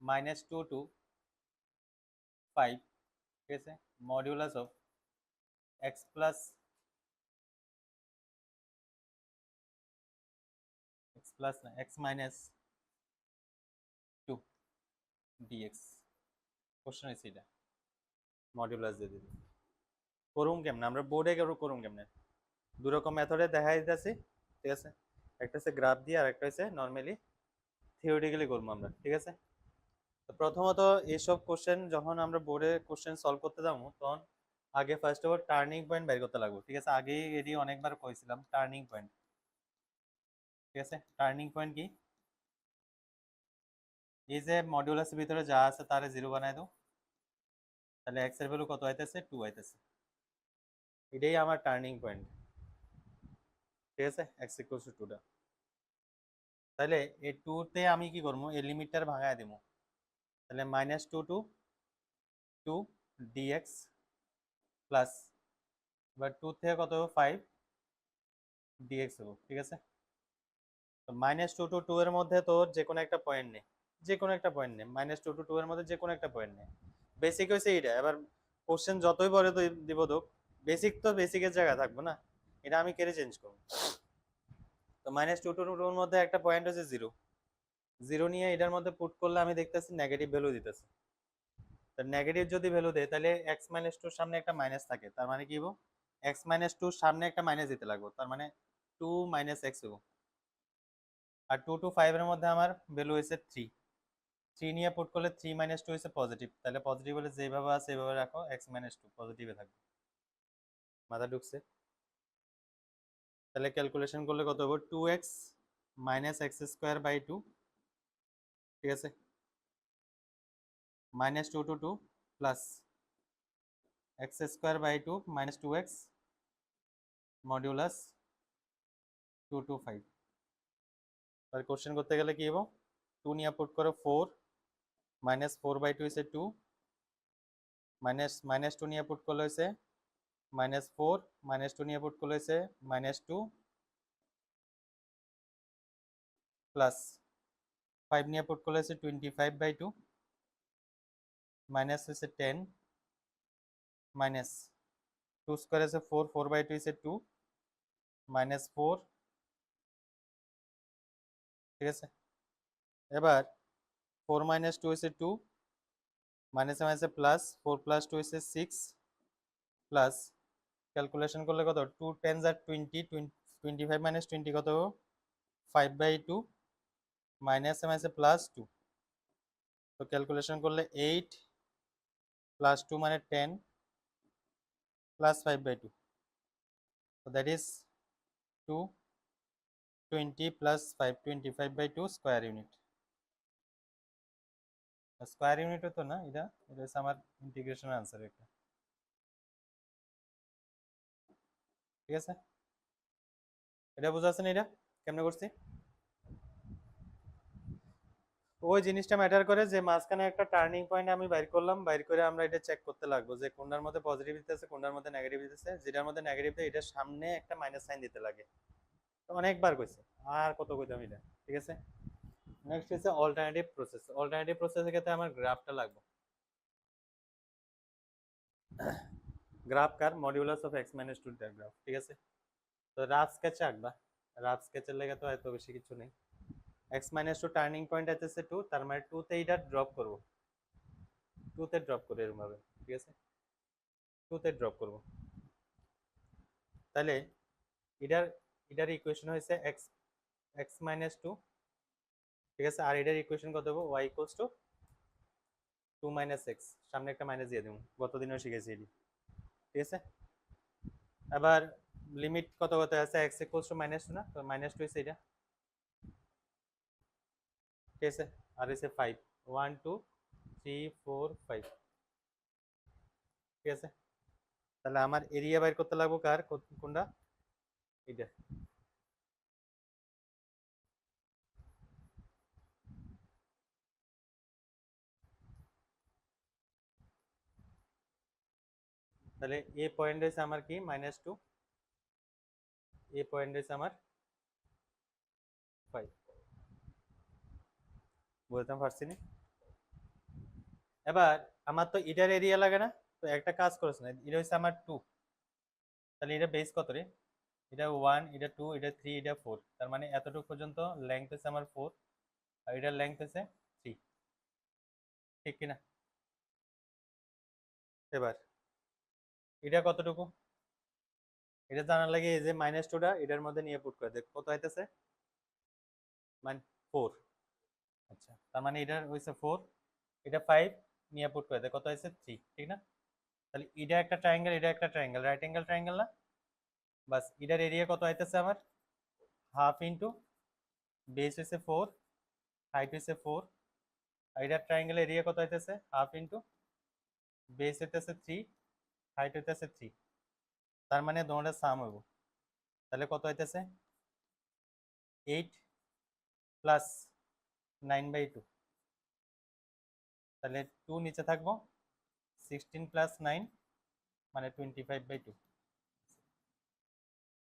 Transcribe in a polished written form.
-2 to 5, ঠিক আছে, modulus of x plus না x মাইনাস 2 dx। কোশ্চেন হয়েছে এটা, মডিউলাস দিয়ে দিবি। করুম কেমনে আমরা বোর্ডে করুম কেমনে, দুই রকম মেথডে দেখাই দিতেছি, ঠিক আছে। একটা হচ্ছে গ্রাফ দিয়ে আর একটা হচ্ছে নর্মালি থিওরিটিক্যালি করবো আমরা, ঠিক আছে। তো প্রথমত এইসব কোশ্চেন যখন আমরা বোর্ডে কোশ্চেন সলভ করতে যাবো তখন আগে first of all turning point বের করতে লাগবে, ঠিক আছে। আগেই এটি অনেকবার কইছিলাম টার্নিং পয়েন্ট, ঠিক আছে। টার্নিং পয়েন্ট কি, এই যে মডিউলাসের ভিতরে যা আছে তারে 0 বানায় দাও, তাহলে x এর ভ্যালু কত আইতেছে 2 আইতেছে, এটাই আমার টার্নিং পয়েন্ট, ঠিক আছে। x = 2 টা, তাহলে এই 2 তে আমি কি করবো, এই লিমিটটার ভাঙায় দেবো, তাহলে -2 to 2 dx প্লাস, এবার 2 থেকে কত হবে 5 dx হবো, ঠিক আছে। তো -2 to 2 এর মধ্যে তোর যে কোনো একটা পয়েন্ট নে, যে কোনো একটা পয়েন্ট নে, -2 to 2 এর মধ্যে যে কোনো একটা পয়েন্ট নে। বেসিক হয়েছে এইটা, এবার কোশ্চেন যতই বড় দিব দোক, বেসিক তো বেসিকের জায়গায় থাকবো না, এটা আমি কেটে চেঞ্জ করবো। তো -2 to 2 এর মধ্যে একটা পয়েন্ট হচ্ছে 0, 0 নিয়ে এটার মধ্যে পুট করলে আমি দেখতেছি নেগেটিভ ভ্যালু দিতেছে। তো নেগেটিভ যদি ভ্যালু দেয় তাহলে x - 2 এর সামনে একটা মাইনাস থাকে, তার মানে কি হবো, x - 2 সামনে একটা মাইনাস দিতে লাগবে, তার মানে 2 - x হবো। আর 2 to 5 এর মধ্যে আমার ভ্যালু হয়েছে 3, 3 নিয়ে পুট করলে 3 - 2 হচ্ছে পজিটিভ, তাহলে পজিটিভ হলে যেভাবে আছে সেভাবে রাখো, x - 2 পজিটিভে থাকবে। মাথা ঢুকছে? তাহলে ক্যালকুলেশন করলে কত হবে, 2x - x²/2, ঠিক আছে, -2 to 2 plus x²/2 -2x modulus 2 to 5। আর কোশ্চেন করতে গেলে কি হবো, 2 নিয়ে পুট করো 4, -4/2 হচ্ছে 2, -2 নিয়ে পুট করলে হচ্ছে -4, -2 নিয়ে পুট করলে হচ্ছে -2 প্লাস 5 নিয়ে পুট করলে হচ্ছে 25/2, মাইনাস হচ্ছে 10, মাইনাস 2 স্কোয়ার হচ্ছে 4, 4/2 হচ্ছে 2, -4, ঠিক আছে। এবার 4 - 2 হচ্ছে 2, মাইনাসে মাইনাসে প্লাস 4 + 2 হচ্ছে 6, প্লাস ক্যালকুলেশন করলে কত, 2 10 আর 20, 25 - 20 কত, 5/2, মাইনাসে মাইনাসে প্লাস 2, তো ক্যালকুলেশন করলে 8 + 2 মানে 10 plus 5/2, so that is 2, 20 plus 5, 25/2 square unit. Square unit হতো না এটা, এটা হচ্ছে আমার ইন্টিগ্রেশন আনসার এটা, ঠিক আছে। এটা বোঝা আছে না, এটা কেমনে করছি, ওই জিনিসটা ম্যাটার করে যে মাঝখানে একটা টার্নিং পয়েন্ট আমি বাইর করলাম, বাইর করে আমরা এটা চেক করতে লাগবো যে কোনটার মধ্যে পজিটিভ দিতেছে কোনটার মধ্যে নেগেটিভ দিতেছে, যেটার মধ্যে নেগেটিভ দেয় এটার সামনে একটা মাইনাস সাইন দিতে লাগে। তো অনেকবার কইছে, আর কত কইতাম এটা, ঠিক আছে। নেক্সট হচ্ছে অল্টারনেটিভ প্রসেস। অল্টারনেটিভ প্রসেসের ক্ষেত্রে আমার গ্রাফটা লাগবে, graph car, modulus of x - 2 এর গ্রাফ, ঠিক আছে। তো রাফ স্কেচ আঁকবা, রাফ স্কেচের লেগে তো এত বেশি কিছু নেই। x - 2 টার্নিং পয়েন্ট আছে 2, তার মানে 2 তে এটা ড্রপ করব, 2 তে ড্রপ করে এরকম ভাবে, ঠিক আছে, 2 তে ড্রপ করব। তাহলে এটার এটার ইকুয়েশন হয়েছে x - 2, ঠিক আছে। আর এটার ইকুয়েশন কত হবে, y = 2 - x, সামনে একটা মাইনাস দিয়ে দেবো, গতদিনও শিখেছি এটি, ঠিক আছে। আবার লিমিট কত কত আছে, x = -2 না, তো -2 হচ্ছে এটা, ঠিক আছে। আর হচ্ছে 5, 1 2 3 4 5, ঠিক আছে। তাহলে আমার এরিয়া বাইর করতে লাগবো কার, কোনটা, এটা। তাহলে এ পয়েন্ট হচ্ছে আমার কি -2, এ পয়েন্ট হচ্ছে আমার 5, বলতাম পারছি না। এবার আমার তো এটার এরিয়া লাগে না, তো একটা কাজ করেছ না, এটা হচ্ছে আমার 2, তাহলে এটা বেস কত রে? এটা 1, এটা 2, এটা 3, এটা 4, তার মানে এতটুকু পর্যন্ত লেংথ হচ্ছে আমার 4 আর এটার লেংথ হচ্ছে 3, ঠিক কিনা? এবার এটা কতটুকু? এটা জানার লাগে এই যে -2টা এটার মধ্যে নিয়ে পুট করে দেখ কত হইতেছে, মানে 4। আচ্ছা, তার মানে এটা হইছে 4, এটা 5 নিয়ে পুট করে দেখ কত হইছে 3, ঠিক না? তাহলে এটা একটা ট্রায়াঙ্গেল, এটা একটা ট্রায়াঙ্গেল, রাইট অ্যাঙ্গেল ট্রায়াঙ্গেল না? বাস এটার এরিয়া কত হইতেছে আমার, হাফ ইন্টু বেস হইছে 4, হাইট হইছে 4, আর এটার ট্রায়াঙ্গেল এরিয়া কত হইতেছে, হাফ ইন্টু বেস হইতেছে 3, হাইট হইতেছে 3, তার মানে দুটোটা সাম হইব। তাহলে কত হইতেছে 8 প্লাস 9/2, তাহলে 2 নিচে থাকবো, 16 প্লাস 9 মানে 25/2।